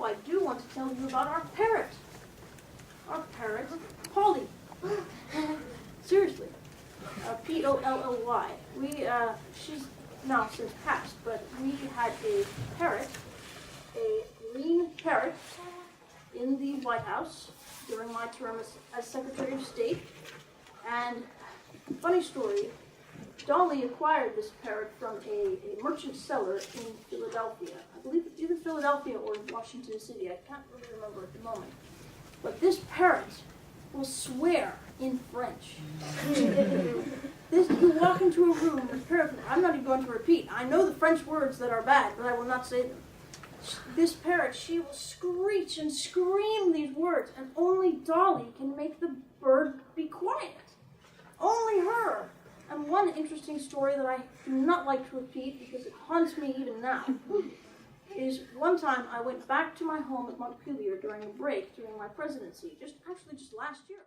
I do want to tell you about our parrot. Our parrot, Polly. Seriously. Polly. She's now since passed, but we had a parrot, a green parrot, in the White House during my term as Secretary of State. And funny story, Dolly acquired this parrot from a merchant seller in Philadelphia. I believe it's either Philadelphia or Washington City. I can't really remember at the moment. But this parrot will swear in French. You walk into a room with parrot. I'm not even going to repeat. I know the French words that are bad, but I will not say them. This parrot, she will screech and scream these words, and only Dolly can make the bird be quiet. Only her. And one interesting story that I do not like to repeat because it haunts me even now is one time I went back to my home at Montpelier during a break during my presidency, just last year.